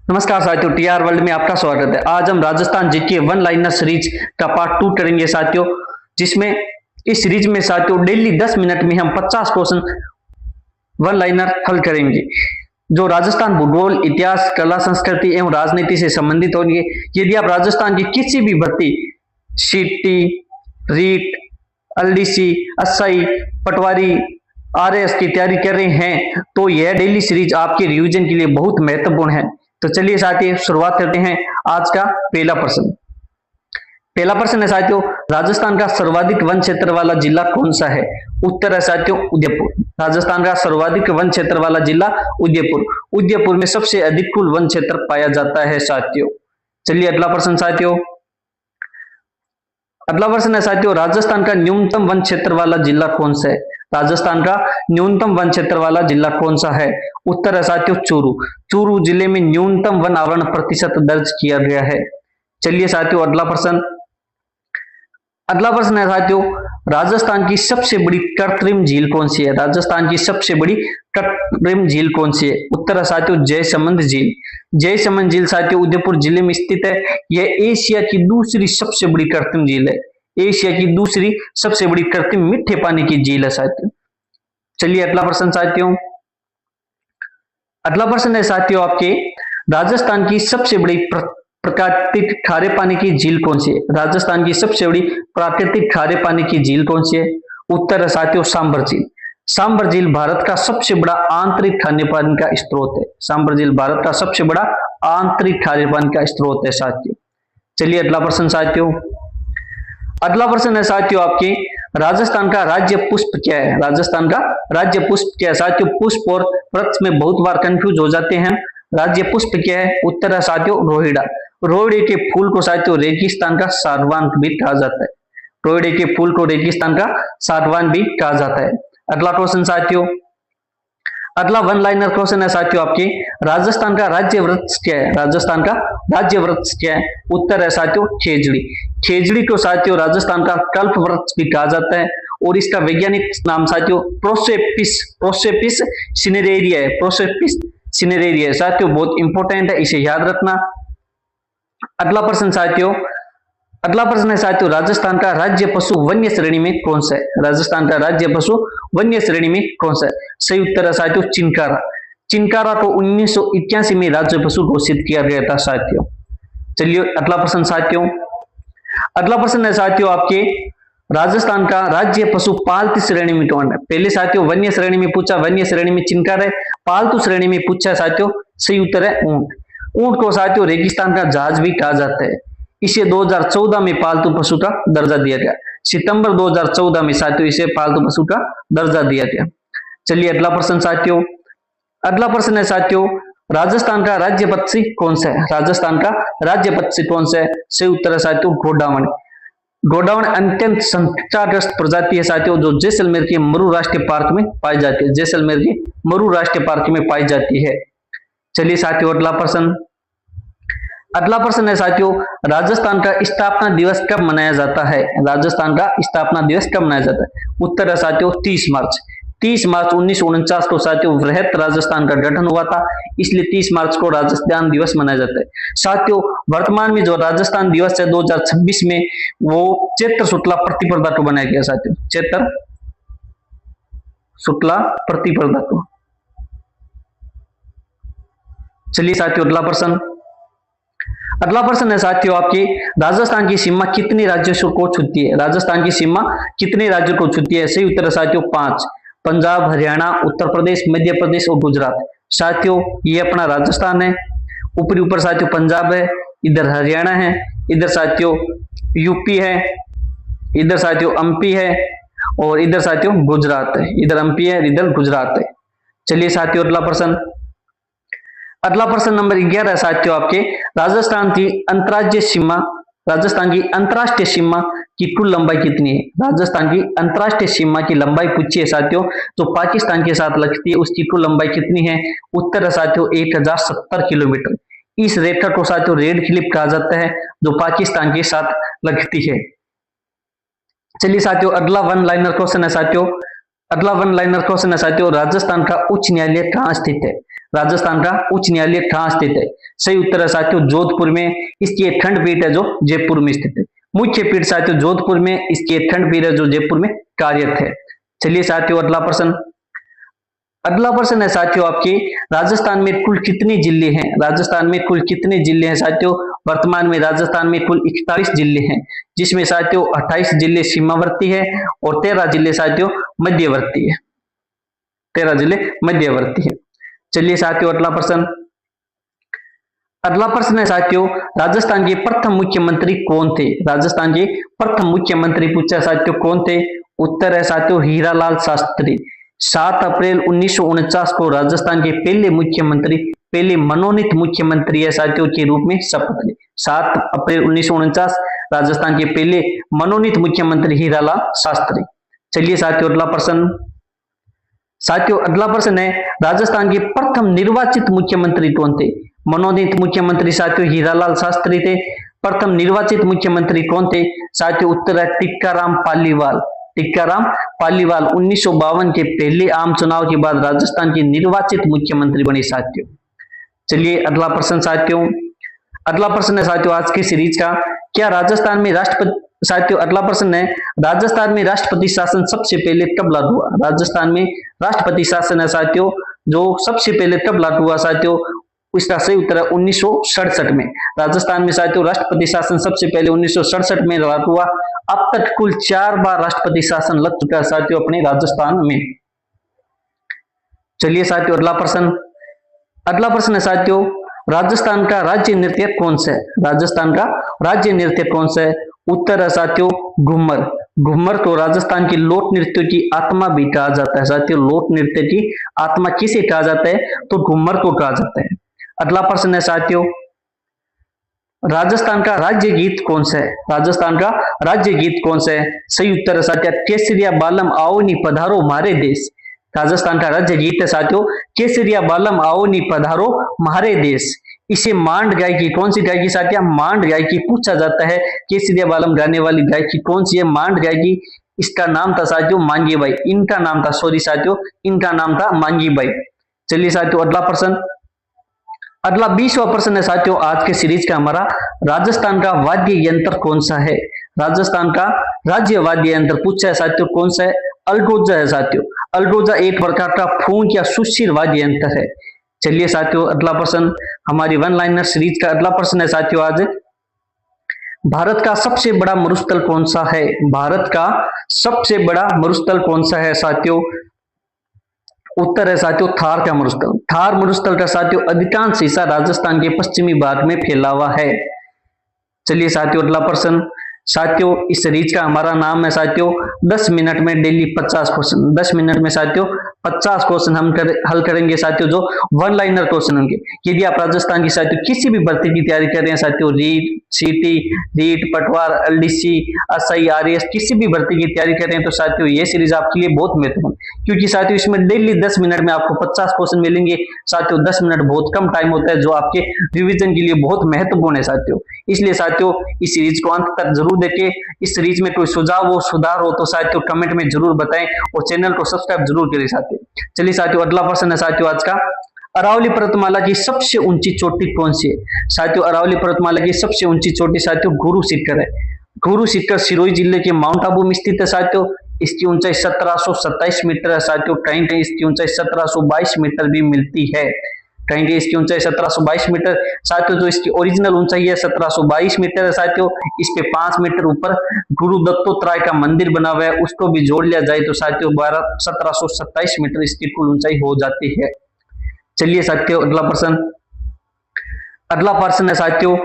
नमस्कार साथियों, TR world में आपका स्वागत है। आज हम Rajasthan GK one liner series का पार्ट 2 करेंगे साथियों, जिसमें इस सीरीज में साथियों डेली 10 मिनट में हम 50 क्वेश्चन वन लाइनर हल करेंगे, जो राजस्थान भूगोल, इतिहास, कला, संस्कृति एवं राजनीति से संबंधित होंगे। यदि आप राजस्थान की किसी भी भर्ती सीटी, रीट, एलडीसी, एसआई, पटवारी, आरएएस की तैयारी कर रहे हैं तो यह डेली सीरीज आपके रिवीजन के लिए बहुत महत्वपूर्ण है। तो चलिए साथियों शुरुआत करते हैं। आज का पहला प्रश्न है साथियों, राजस्थान का सर्वाधिक वन क्षेत्र वाला जिला कौन सा है? उत्तर है साथियों उदयपुर। राजस्थान का सर्वाधिक वन क्षेत्र वाला जिला उदयपुर। उदयपुर में सबसे अधिक कुल वन क्षेत्र पाया जाता है साथियों। चलिए अगला प्रश्न साथियों, अगला प्रश्न है साथियों, राजस्थान का न्यूनतम वन क्षेत्र वाला जिला कौन सा है? राजस्थान का न्यूनतम वन क्षेत्र वाला जिला कौन सा है? उत्तर है साथियों चूरू। चूरू जिले में न्यूनतम वन आवरण प्रतिशत दर्ज किया गया है। चलिए साथियों अगला प्रश्न है साथियों, राजस्थान की सबसे बड़ी कृत्रिम झील कौन सी है? राजस्थान की सबसे बड़ी कृत्रिम झील कौन सी है? उत्तर है साथियों जयसमंद झील। जयसमंद झील साथियों उदयपुर जिले में स्थित है। यह एशिया की दूसरी सबसे बड़ी कृत्रिम झील है। एशिया की दूसरी सबसे बड़ी कृत्रिम मीठे पानी की झील है साथियों। चलिए अगला प्रश्न साथियों, अगला प्रश्न है साथियों आपके, राजस्थान की सबसे बड़ी प्राकृतिक खारे पानी की झील कौन सी है? राजस्थान की सबसे बड़ी प्राकृतिक खारे पानी की झील कौन सी है? उत्तर है साथियों सांबर झील। सांबर झील भारत का सबसे बड़ा आंतरिक खारे पानी का स्रोत है। सांबर झील भारत का सबसे बड़ा आंतरिक खारे पानी का स्रोत है साथियों। चलिए अगला प्रश्न साथियों, अगला प्रश्न है साथियों आपके, राजस्थान का राज्य पुष्प क्या है? राजस्थान का राज्य पुष्प क्या है? साथियों पुष्प और वृक्ष में बहुत बार कंफ्यूज हो जाते हैं। राज्य पुष्प क्या है? उत्तर है साथियों रोहिड़ा। रोहिड़े के फूल को साथियों रेगिस्तान का सागवान भी कहा जाता है। रोहिड़े के फूल को रेगिस्तान का सागवान भी कहा जाता है। अगला क्वेश्चन साथियों, अगला वन लाइनर क्वेश्चन है साथियों आपके, राजस्थान का राज्य वृक्ष क्या है? राजस्थान का राज्य वृक्ष क्या है? उत्तर है साथियों खेजड़ी। खेजड़ी को साथियों राजस्थान का कल्प वृक्ष भी कहा जाता है और इसका वैज्ञानिक नाम साथियों प्रोसेपिस सिनेरेरिया है। प्रोसेपिस सिनेरेरिया साथियों बहुत इंपॉर्टेंट है, इसे याद रखना। अगला प्रश्न साथियों, अगला प्रश्न है साथियों, राजस्थान का राज्य पशु वन्य श्रेणी में कौन सा है? राजस्थान का राज्य पशु वन्य श्रेणी में कौन सा है? सही उत्तर है साथियों चिंकारा। चिंकारा को 1981 में राज्य पशु घोषित किया गया था साथियों। चलिए अगला प्रश्न साथियों, अगला प्रश्न है साथियों आपके, राजस्थान का राज्य पशु पालतू श्रेणी में कौन है? पहले साथियों वन्य श्रेणी में पूछा, वन्य श्रेणी में चिंकारा है। पालतू श्रेणी में पूछा साथियों, सही उत्तर है ऊंट। ऊंट को साथियों रेगिस्तान का जहाज भी कहा जाता है। इसे 2014 में पालतू पशु का दर्जा दिया गया। सितंबर 2014 में साथियों इसे पालतू पशु का दर्जा दिया गया। चलिए अगला प्रश्न साथियों, अगला प्रश्न है साथियों, राजस्थान का राज्य पक्षी कौन सा है? राजस्थान का राज्य पक्षी कौन सा है? सही उत्तर है साथियों गोडावण। गोडावण अत्यंत संकटग्रस्त प्रजाति है साथियों, जो जैसलमेर के मरू राष्ट्रीय पार्क में पाई जाती है। जैसलमेर के मरू राष्ट्रीय पार्क में पाई जाती है। चलिए साथियों अगला प्रश्न, अगला प्रश्न है साथियों, राजस्थान का स्थापना दिवस कब मनाया जाता है? राजस्थान का स्थापना दिवस कब मनाया जाता है? उत्तर है साथियों 30 मार्च। 30 मार्च 1949 को साथियों वृहत राजस्थान का गठन हुआ था, इसलिए 30 मार्च को राजस्थान दिवस मनाया जाता है साथियों। वर्तमान में जो राजस्थान दिवस है 2026 में, वो चैत्र शुक्ला प्रतिपदा को बनाया गया साथियों। चैत्र शुक्ला प्रतिपदा को। चलिए साथियों अगला प्रश्न, अगला प्रश्न है साथियों आपकी, राजस्थान की सीमा कितने राज्यों को छूती है? राजस्थान की सीमा कितने राज्यों को छूती है? सही उत्तर है साथियों 5, पंजाब, हरियाणा, उत्तर प्रदेश, मध्य प्रदेश और गुजरात। साथियों ये अपना राजस्थान है, ऊपरी ऊपर साथियों पंजाब है, इधर हरियाणा है, इधर साथियों यूपी है, इधर साथियों एमपी है और इधर साथियों गुजरात है। इधर एमपी है, इधर गुजरात है। चलिए साथियों अगला प्रश्न, अगला प्रश्न नंबर 11 है साथियों आपके, राजस्थान की अंतर्राज्यीय सीमा, राजस्थान की अंतरराष्ट्रीय सीमा की कुल लंबाई कितनी है? राजस्थान की अंतरराष्ट्रीय सीमा की लंबाई पूछी है साथियों, जो पाकिस्तान के साथ लगती है उसकी कुल लंबाई कितनी है? उत्तर है साथियों 1070 किलोमीटर। इस रेखा को साथियों रेड क्लिप कहा जाता है, जो पाकिस्तान के साथ लगती है। चलिए साथियों अगला वन लाइनर क्वेश्चन है साथियों, अगला वन लाइनर क्वेश्चन है साथियों, राजस्थान का उच्च न्यायालय कहाँ स्थित है? राजस्थान का उच्च न्यायालय कहाँ स्थित है? सही उत्तर है साथियों जोधपुर में। इसकी एक खंडपीठ है जो जयपुर में स्थित है। मुख्य पीठ साथियों जोधपुर में, इसकी एक खंडपीठ है जो जयपुर में कार्यरत है। चलिए साथियों अगला प्रश्न। अगला प्रश्न है साथियों आपके, राजस्थान में कुल कितने जिले हैं? राजस्थान में कुल कितने जिले हैं साथियों? वर्तमान में राजस्थान में कुल 41 जिले हैं, जिसमें साथियों 28 जिले सीमावर्ती है और 13 जिले साथियों मध्यवर्ती है। 13 जिले मध्यवर्ती है। चलिए साथियों अगला प्रश्न। अगला प्रश्न है साथियों, राजस्थान के प्रथम मुख्यमंत्री कौन थे? राजस्थान के प्रथम मुख्यमंत्री पूछा साथियों कौन थे? उत्तर है साथियों हीरालाल शास्त्री। 7 अप्रैल 1949 को राजस्थान के पहले मुख्यमंत्री, पहले मनोनीत मुख्यमंत्री है साथियों के रूप में शपथ ली। 7 अप्रैल 1949 राजस्थान के पहले मनोनीत मुख्यमंत्री हीरालाल शास्त्री। चलिए साथियों अगला प्रश्न। साथियों अगला प्रश्न है, राजस्थान के प्रथम निर्वाचित मुख्यमंत्री कौन थे? मनोनीत मुख्यमंत्री साथियों हीरालाल शास्त्री थे। प्रथम निर्वाचित मुख्यमंत्री कौन थे? साथियों उत्तर है टिक्काराम पालीवाल। टिक्काराम पालीवाल 1952 के पहले आम चुनाव के बाद राजस्थान के निर्वाचित मुख्यमंत्री बने साथियों। चलिए अगला प्रश्न साथियों। अगला प्रश्न है साथियों आज की सीरीज का, क्या राजस्थान में राष्ट्रपति, साथियों अगला प्रश्न है, राजस्थान में राष्ट्रपति शासन सबसे पहले कब लागू हुआ? राजस्थान में राष्ट्रपति शासन है साथियों जो सबसे पहले कब लागू हुआ साथियों? इसका सही उत्तर है 1967 में। राजस्थान में साथियों राष्ट्रपति शासन सबसे पहले 1967 में लागू हुआ। अब तक कुल 4 बार राष्ट्रपति शासन लग चुका है साथियों अपने राजस्थान में। चलिए साथियों अगला प्रश्न। अगला प्रश्न है साथियों, राजस्थान का राज्य नृत्य कौन सा है? राजस्थान का राज्य नृत्य कौन सा है? उत्तर है साथियों घूमर। घूमर को राजस्थान की लोक नृत्य की आत्मा भी कहा जाता है साथियों। लोक नृत्य की आत्मा किसे कहा जाता है? तो घूमर को कहा जाता है। अगला प्रश्न है साथियों, राजस्थान का राज्य गीत कौन सा है? राजस्थान का राज्य गीत कौन सा है? सही उत्तर है साथियों केसरिया बालम आओ नी पधारो मारे देश। राजस्थान का राज्य गीत है साथियों केसरिया बालम आओ नी पधारो मारे देश। इसे मांड गायकी, कौन सी गायकी साथियों? मांड गायकी पूछा जाता है। केसरिया बालम गाने वाली गायकी कौन सी है? मांड गायकी। इसका नाम था साथियों मांगी बाई। इनका नाम था, सॉरी साथियों, इनका नाम था मांगी बाई। चलिए साथियों अगला प्रश्न। अगला 20वां प्रश्न है साथियों आज के सीरीज का हमारा, राजस्थान का वाद्य यंत्र कौन सा है? राजस्थान का राज्य वाद्य यंत्र पूछा है साथियों कौन सा है? अलगोजा है साथियों। अलगोजा एक प्रकार का फूंक या सुशीर वाद्य यंत्र है। चलिए साथियों अगला प्रश्न, हमारी वन लाइनर सीरीज का अगला प्रश्न है साथियों आज, भारत का सबसे बड़ा मरुस्थल कौन सा है? भारत का सबसे बड़ा मरुस्थल कौन सा है साथियों? उत्तर है साथियों थार का मरुस्थल। थार मरुस्थल का साथियों अधिकांश हिस्सा राजस्थान के पश्चिमी भाग में फैला हुआ है। चलिए साथियों अगला प्रश्न। साथियों इस सीरीज का हमारा नाम है साथियों 10 मिनट में डेली 50 क्वेश्चन। 10 मिनट में साथियों 50 क्वेश्चन हम हल करेंगे साथियों जो वन लाइनर क्वेश्चन होंगे। यदि आप राजस्थान की साथियों किसी भी भर्ती की तैयारी कर रहे हैं साथियों, रीट, सीटी, रीट, पटवार, एलडीसी, एसआई, आरएएस, किसी भी भर्ती की तैयारी कर रहे हैं तो साथियों ये सीरीज आपके लिए बहुत महत्वपूर्ण, क्योंकि साथियों इसमें डेली 10 मिनट में आपको 50 क्वेश्चन मिलेंगे। साथियों 10 मिनट बहुत कम टाइम होता है जो आपके रिविजन के लिए बहुत महत्वपूर्ण है साथियों। इसलिए साथियों इस सीरीज को अंत तक जरूर देखें। इस सीरीज में कोई सुझाव हो, सुधार हो तो साथियों कमेंट में जरूर बताएं और चैनल को सब्सक्राइब जरूर करें साथियों। चलिए साथियों अगला प्रश्न है साथियों आज का, अरावली पर्वतमाला की सबसे ऊंची चोटी कौन सी है? साथियों अरावली पर्वतमाला की सबसे ऊंची चोटी साथियों गुरु शिखर है। गुरु शिखर सिरोही जिले के माउंट आबू में स्थित है साथियों। इसकी ऊंचाई 1727 मीटर है साथियों। कहीं कहीं इसकी ऊंचाई 1722 मीटर भी मिलती है। कहेंगे इसकी ऊंचाई 1722 मीटर साथियों। जो इसकी ओरिजिनल ऊंचाई है 1722 मीटर है साथियों। इस पे 5 मीटर ऊपर गुरु दत्तोत्तराय का मंदिर बना हुआ है, उसको भी जोड़ लिया जाए तो साथियों 1727 मीटर इसकी कुल ऊंचाई हो जाती है। चलिए साथियों अगला प्रश्न। अगला प्रश्न है साथियों,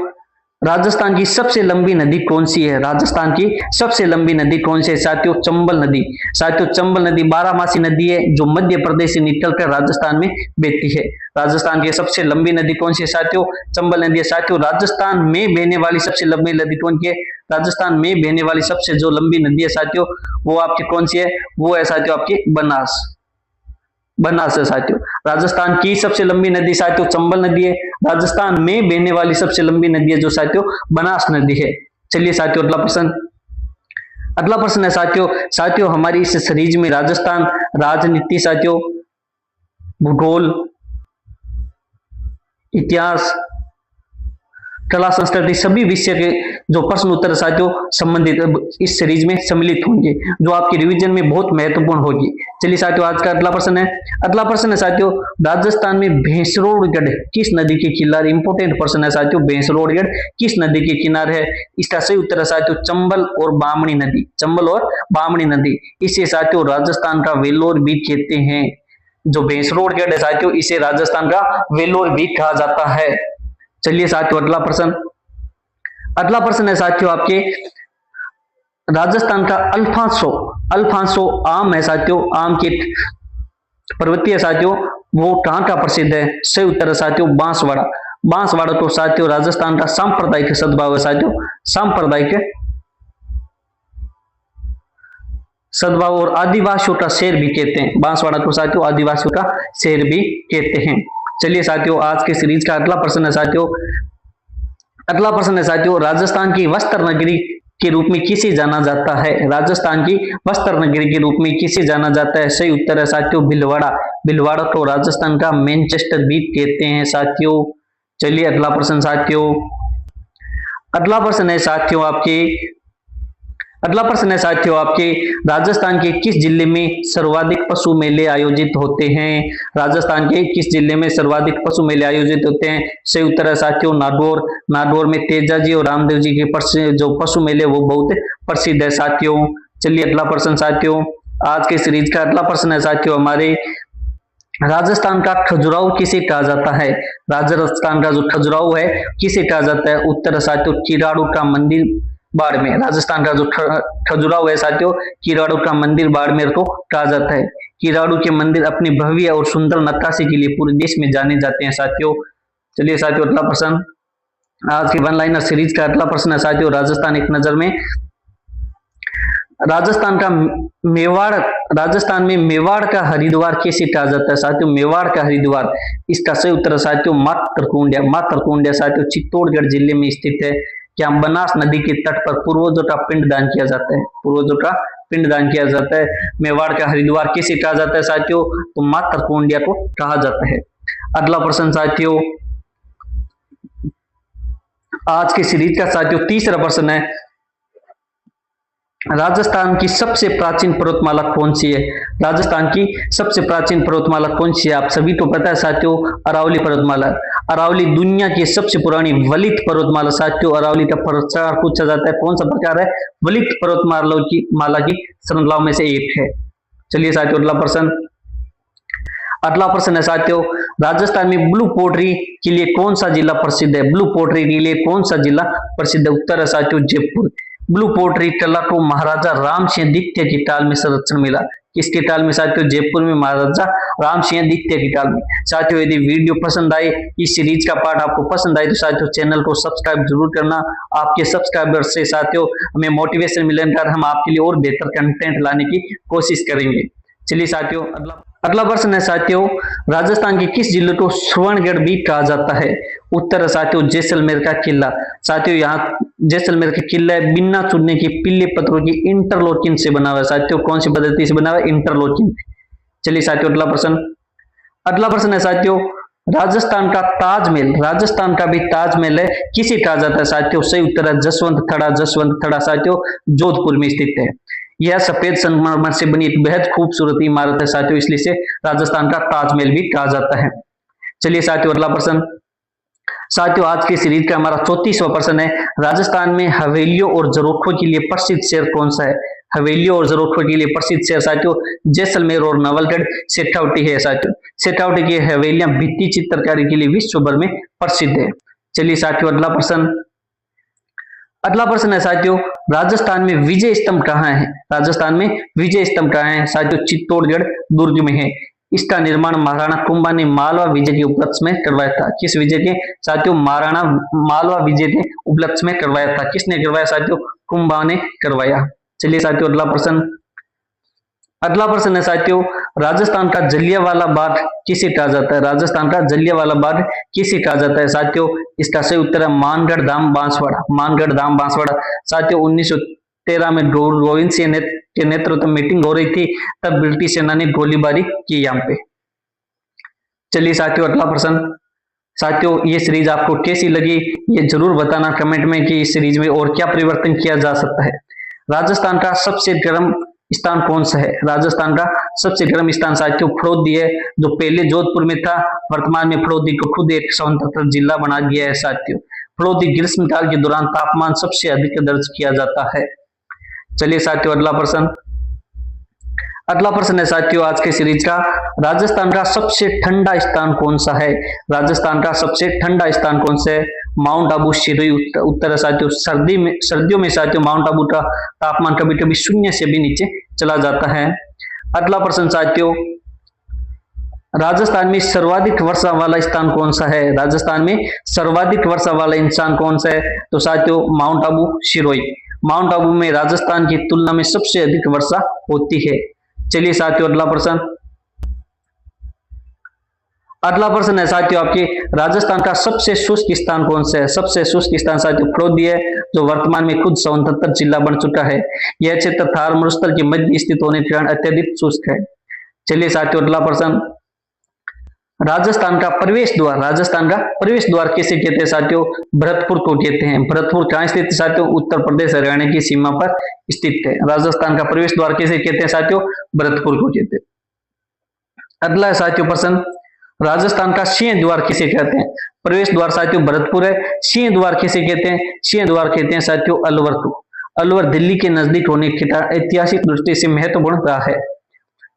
राजस्थान की सबसे लंबी नदी कौन सी है? राजस्थान की सबसे लंबी नदी कौन सी है साथियों? चंबल नदी। साथियों चंबल नदी 12मासी नदी है जो मध्य प्रदेश से निकलकर राजस्थान में बहती है। राजस्थान की सबसे लंबी नदी कौन सी है साथियों? चंबल नदी है साथियों। राजस्थान में बहने वाली सबसे लंबी नदी कौन सी है? राजस्थान में बहने वाली सबसे जो लंबी नदी है साथियों वो आपकी कौन सी है? वो है साथियों आपकी बनास। बनास है साथियों। राजस्थान की सबसे लंबी नदी साथियों चंबल नदी है। राजस्थान में बहने वाली सबसे लंबी नदी है जो साथियों बनास नदी है। चलिए साथियों अगला प्रश्न। अगला प्रश्न है साथियों, हमारी इस सीरीज में राजस्थान, राजनीति साथियों, भूगोल, इतिहास, कला संस्कृति सभी विषय के जो प्रश्न उत्तर साथियों संबंधित इस सीरीज में सम्मिलित होंगे, जो आपके रिवीजन में बहुत महत्वपूर्ण होगी। चलिए साथियों, आज का अगला प्रश्न है। अगला प्रश्न है साथियों, राजस्थान में भैंसरोडगढ़ किस नदी के किनारे, इंपोर्टेंट प्रश्न है साथियों, भैंसरोडगढ़ किस नदी के किनारे है? इसका सही उत्तर है साथियों चंबल और बामणी नदी, चंबल और बामणी नदी। इसे साथियों राजस्थान का वेलोर भी कहते हैं। जो भैंसरोडगढ़ है साथियों, इसे राजस्थान का वेलोर भी कहा जाता है। चलिए साथियों, अगला प्रश्न, अगला प्रश्न है साथियों आपके, राजस्थान का अल्फांसो, अल्फांसो आम है साथियों, आम के पर्वतीय साथियों, वो कहां का प्रसिद्ध है? सही उत्तर है साथियों बांसवाड़ा। बांसवाड़ा तो साथियों राजस्थान का सांप्रदायिक सद्भाव है साथियों, सांप्रदायिक सद्भाव और आदिवासियों का शहर भी कहते हैं। बांसवाड़ा को साथियों आदिवासियों का शहर भी कहते हैं। चलिए साथियों, आज के सीरीज का अगला प्रश्न है साथियों, अगला प्रश्न है साथियों, राजस्थान की वस्त्र नगरी के रूप में किसे जाना जाता है? राजस्थान की वस्त्र नगरी के रूप में किसे जाना जाता है? सही उत्तर है साथियों भीलवाड़ा। भीलवाड़ा को राजस्थान का मैनचेस्टर भी कहते हैं साथियों। चलिए अगला प्रश्न साथियों, अगला प्रश्न है साथियों आपके, अगला प्रश्न है साथियों आपके, राजस्थान के किस जिले में सर्वाधिक पशु मेले आयोजित होते हैं? राजस्थान के किस जिले में सर्वाधिक पशु मेले आयोजित होते हैं? सही उत्तर है साथियों नागौर। नागौर में तेजाजी और रामदेव जी के जो पशु मेले वो बहुत प्रसिद्ध है साथियों। चलिए अगला प्रश्न साथियों, आज के सीरीज का अगला प्रश्न है साथियों हमारे, राजस्थान का खजुराहो किसे कहा जाता है? राजस्थान का जो खजुराहो है किसे कहा जाता है? उत्तर साथियों किराड़ू का मंदिर बाड़मेर। राजस्थान का जो खजुराहो है साथियों, किराड़ू का मंदिर बाड़मेर को कहा जाता है। किराड़ू के मंदिर अपनी भव्य और सुंदर नक्काशी के लिए पूरे देश में जाने जाते हैं साथियों। चलिए साथियों अगला प्रश्न, आज की वन लाइनर सीरीज का अगला प्रश्न है साथियों, राजस्थान एक नजर में, राजस्थान का मेवाड़, राजस्थान में मेवाड़ का हरिद्वार कैसे कहा जाता है साथियों? मेवाड़ का हरिद्वार, इसका सही उत्तर साथियों मातरकुंडिया। मातरकुंडिया साथियों चित्तौड़गढ़ जिले में स्थित है। क्या बनास नदी के तट पर पूर्वजों का पिंडदान किया जाता है? पूर्वजों का पिंडदान किया जाता है। मेवाड़ का हरिद्वार किसे कहा जाता है साथियों? तो मातरकुंडिया को कहा जाता है। अगला प्रश्न साथियों, आज की सीरीज का साथियों तीसरा प्रश्न है, राजस्थान की सबसे प्राचीन पर्वतमाला कौन सी है? राजस्थान की सबसे प्राचीन पर्वतमाला कौन सी है? आप सभी को पता है साथियों अरावली पर्वतमाला। अरावली दुनिया की सबसे पुरानी वलित पर्वतमाला साथियों, अरावली का प्रकार पूछा जाता है कौन सा प्रकार है? वलित पर्वतमाला की श्रृंखलाओं में से एक है। चलिए साथियों अगला प्रश्न, अगला प्रश्न है साथियों, राजस्थान में ब्लू पोट्री के लिए कौन सा जिला प्रसिद्ध है? ब्लू पोट्री के लिए कौन सा जिला प्रसिद्ध है? उत्तर है साथियों जयपुर। ब्लू पोट्री कला को महाराजा राम सिंह द्वितीय की काल में संरक्षण मिला। किसके काल में साथियों? जयपुर में महाराजा राम सिंह द्वितीय के काल में। साथियों यदि वीडियो पसंद आए, इस सीरीज का पार्ट आपको पसंद आए तो साथियों चैनल को सब्सक्राइब जरूर करना। आपके सब्सक्राइबर से साथियों हमें मोटिवेशन मिलकर हम आपके लिए और बेहतर कंटेंट लाने की कोशिश करेंगे। चलिए साथियों अगला प्रश्न है साथियों, राजस्थान के किस जिले को स्वर्णगढ़ भी कहा जाता है? उत्तर है साथियों जैसलमेर का किला। साथियों यहाँ जैसलमेर का किला बिना चुनने के पीले पत्थरों की इंटरलॉकिंग से बना हुआ है साथियों। कौन सी पद्धति से बना हुआ है? इंटरलॉकिंग। चलिए साथियों अगला प्रश्न, अगला प्रश्न है साथियों, राजस्थान का ताजमहल, राजस्थान का भी ताजमहल है किसे कहा जाता है साथियों? सही उत्तर है जसवंत थड़ा। जसवंत थड़ा साथियों जोधपुर में स्थित है। यह सफेद संगमरमर से बनी एक बेहद खूबसूरत इमारत है साथियों, इसलिए से राजस्थान का ताजमहल भी कहा जाता है। चलिए साथियों अगला प्रश्न, साथियों आज की सीरीज का हमारा 34वां प्रश्न है, राजस्थान में हवेलियों और जरोखों के लिए प्रसिद्ध शहर कौन सा है? हवेलियों और जरोखों के लिए प्रसिद्ध शहर साथियों जैसलमेर और नवलगढ़ सेठावटी है साथियों। सेठावटी की हवेलियां भित्ति चित्रकारी के लिए विश्व भर में प्रसिद्ध है। चलिए साथियों अगला प्रश्न, अगला प्रश्न है साथियों, राजस्थान में विजय स्तंभ कहाँ है? राजस्थान में विजय स्तंभ कहाँ है? साथियों चित्तौड़गढ़ दुर्ग में है। इसका निर्माण महाराणा कुंभा ने मालवा विजय के उपलक्ष्य में करवाया था। किस विजय के? साथियों महाराणा मालवा विजय के उपलक्ष्य में करवाया था। किसने करवाया साथियों? कुंभा ने करवाया। चलिए साथियों अगला प्रश्न, अगला प्रश्न है साथियों, राजस्थान का जलियांवाला बाग किसे कहा जाता है? राजस्थान का जलियांवाला बाग किसे कहा जाता है साथियों? इसका सही उत्तर है मानगढ़ धाम बांसवाड़ा। मानगढ़ धाम बांसवाड़ा साथियों 19 13 में गोविंद सिंह के नेतृत्व में मीटिंग हो रही थी, तब ब्रिटिश सेना ने गोलीबारी की यहाँ पे। चलिए साथियों, अगला प्रश्न। साथियों, ये सीरीज आपको कैसी लगी ये जरूर बताना कमेंट में कि इस सीरीज में और क्या परिवर्तन किया जा सकता है। राजस्थान का सबसे गर्म स्थान कौन सा है? राजस्थान का सबसे गर्म स्थान साथियों फड़ौदी है, जो पहले जोधपुर में था, वर्तमान में फड़ौदी को खुद एक स्वतंत्र जिला बना दिया है साथियों। फड़ौदी ग्रीष्मकाल के दौरान तापमान सबसे अधिक दर्ज किया जाता है। चलिए साथियों, अगला प्रश्न। अगला प्रश्न है साथियों आज के सीरीज का, राजस्थान का सबसे ठंडा स्थान कौन सा है? राजस्थान का सबसे ठंडा स्थान कौन सा है? माउंट आबू सिरोही उत्तर है साथियों। सर्दियों में साथियों माउंट आबू का तापमान कभी कभी 0 से भी नीचे चला जाता है। अगला प्रश्न साथियों, राजस्थान में सर्वाधिक वर्षा वाला स्थान कौन सा है? राजस्थान में सर्वाधिक वर्षा वाला स्थान कौन सा है? तो साथियों माउंट आबू सिरोही। माउंट आबू में राजस्थान की तुलना में सबसे अधिक वर्षा होती है। चलिए साथियों, अगला प्रश्न। अगला प्रश्न है साथियों आपके, राजस्थान का सबसे शुष्क स्थान कौन सा है? सबसे शुष्क स्थान साथियों फड़ौदी है, जो वर्तमान में खुद स्वतंत्र जिला बन चुका है। यह क्षेत्र थार मरुस्थल के मध्य स्थित होने के कारण अत्यधिक शुष्क है। चलिए साथियों, अगला प्रश्न। राजस्थान का प्रवेश द्वार, राजस्थान का प्रवेश द्वार किसे कहते हैं साथियों? भरतपुर को कहते हैं। भरतपुर कहां स्थित है साथियों? उत्तर प्रदेश हरियाणा की सीमा पर स्थित है। राजस्थान का प्रवेश द्वार किसे कहते हैं साथियों? भरतपुर को कहते हैं। अगला है साथियों प्रश्न, राजस्थान का सिंह द्वार किसे कहते हैं? प्रवेश द्वार साथियों भरतपुर है। सिंह द्वार किसे कहते हैं? सिंह द्वार कहते हैं साथियों अलवर को। अलवर दिल्ली के नजदीक होने के कारण ऐतिहासिक दृष्टि से महत्वपूर्ण रहा है।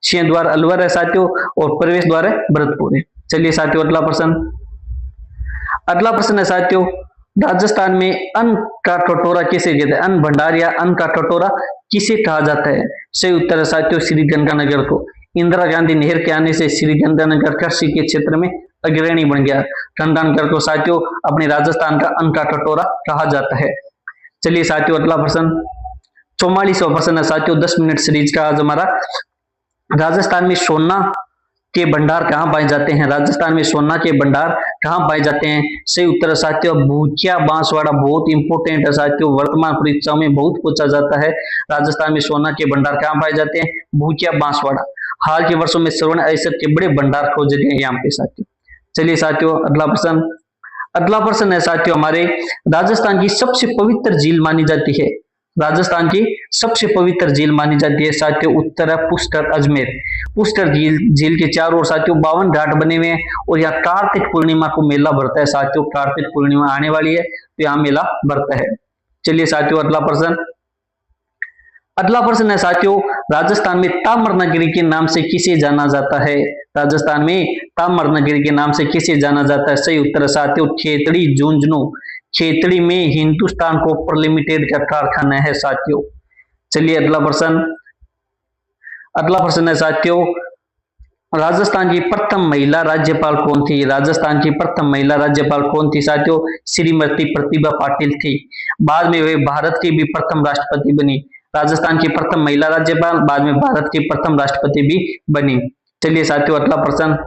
सिंह द्वार अलवर है साथियों और प्रवेश द्वार है भरतपुर है। चलिए साथियों, अगला प्रश्न। अगला प्रश्न है साथियों, राजस्थान में अन्न का कटोरा किसे कहते हैं? अन्न भंडार या अन्न का कटोरा किसे कहा जाता है? सही उत्तर है साथियों श्री गंगानगर को। इंदिरा गांधी नहर के आने से श्री गंगानगर कृषि के क्षेत्र में अग्रणी बन गया। गंगानगर को साथियों अपने राजस्थान का अन्न का कटोरा कहा जाता है। चलिए साथियों, अगला प्रश्न। 44वां प्रश्न है साथियों 10 मिनट सीरीज का आज हमारा, राजस्थान में सोना के भंडार कहां पाए जाते हैं? राजस्थान में सोना के भंडार कहां पाए जाते हैं? सही उत्तर है साथियों भूकिया बांसवाड़ा। बहुत इंपोर्टेंट है साथियों, वर्तमान परीक्षाओं में बहुत पूछा जाता है। राजस्थान में सोना के भंडार कहां पाए जाते हैं? भूकिया बांसवाड़ा। हाल के वर्षों में स्वर्ण ऐसत के बड़े भंडार खोजे गए यहाँ पे साथियों। चलिए साथियों, अगला प्रश्न। अगला प्रश्न है साथियों हमारे, राजस्थान की सबसे पवित्र झील मानी जाती है? राजस्थान की सबसे पवित्र झील मानी जाती है साथियों उत्तर है पुष्कर अजमेर। पुष्कर झील के चारों ओर साथियों 52 घाट बने हुए हैं और यहाँ कार्तिक पूर्णिमा को मेला भरता है साथियों। कार्तिक पूर्णिमा आने वाली है तो यहाँ मेला भरता है। चलिए साथियों, अगला प्रश्न। अगला प्रश्न है साथियों, राजस्थान में ताम्रनगरी के नाम से किसे जाना जाता है? राजस्थान में ताम्रनगरी के नाम से किसे जाना जाता है? सही उत्तर है साथियों खेतड़ी झुंझुनू। खेतड़ी में हिंदुस्तान कॉपर लिमिटेड का कारखाना है साथियों। चलिए अगला प्रश्न। अगला प्रश्न है साथियों, राजस्थान की प्रथम महिला राज्यपाल कौन थी? राजस्थान की प्रथम महिला राज्यपाल कौन थी साथियों? श्रीमती प्रतिभा पाटिल थी। बाद में वे भारत की भी प्रथम राष्ट्रपति बनी। राजस्थान की प्रथम महिला राज्यपाल, बाद में भारत की प्रथम राष्ट्रपति भी बनी। चलिए साथियों, अगला प्रश्न।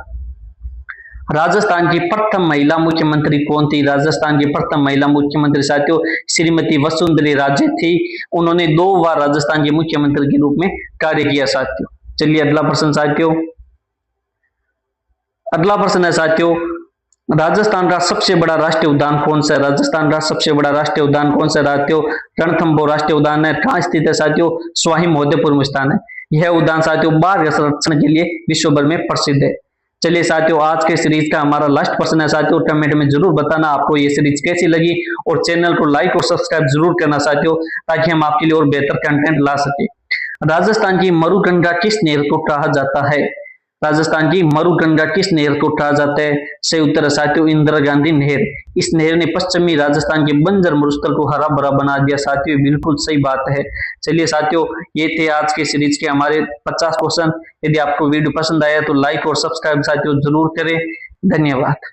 राजस्थान की प्रथम महिला मुख्यमंत्री कौन थी? राजस्थान की प्रथम महिला मुख्यमंत्री साथियों श्रीमती वसुंधरा राजे थी। उन्होंने 2 बार राजस्थान के मुख्यमंत्री के रूप में कार्य किया साथियों। चलिए अगला प्रश्न साथियों। अगला प्रश्न है साथियों, राजस्थान का सबसे बड़ा राष्ट्रीय उद्यान कौन सा है? राजस्थान का सबसे बड़ा राष्ट्रीय उद्यान कौन सा है साथियों? रणथंभौर राष्ट्रीय उद्यान है। कहां स्थित है साथियों? स्वाही महोदयपुर में स्थान है। यह उद्यान साथियों बाघ संरक्षण के लिए विश्व भर में प्रसिद्ध है। चलिए साथियों, आज के सीरीज का हमारा लास्ट प्रश्न है साथियों, कमेंट में जरूर बताना आपको ये सीरीज कैसी लगी और चैनल को लाइक और सब्सक्राइब जरूर करना साथियों, ताकि हम आपके लिए और बेहतर कंटेंट ला सके। राजस्थान की मरुगंगा किस नहर को कहा जाता है? राजस्थान की मरुगंगा किस नहर को कहा जाता है? सही उत्तर है साथियों इंदिरा गांधी नहर। इस नहर ने पश्चिमी राजस्थान के बंजर मरुस्थल को हरा भरा बना दिया साथियों, बिल्कुल सही बात है। चलिए साथियों, ये थे आज के सीरीज के हमारे 50 क्वेश्चन। यदि आपको वीडियो पसंद आया तो लाइक और सब्सक्राइब साथियों जरूर करें। धन्यवाद।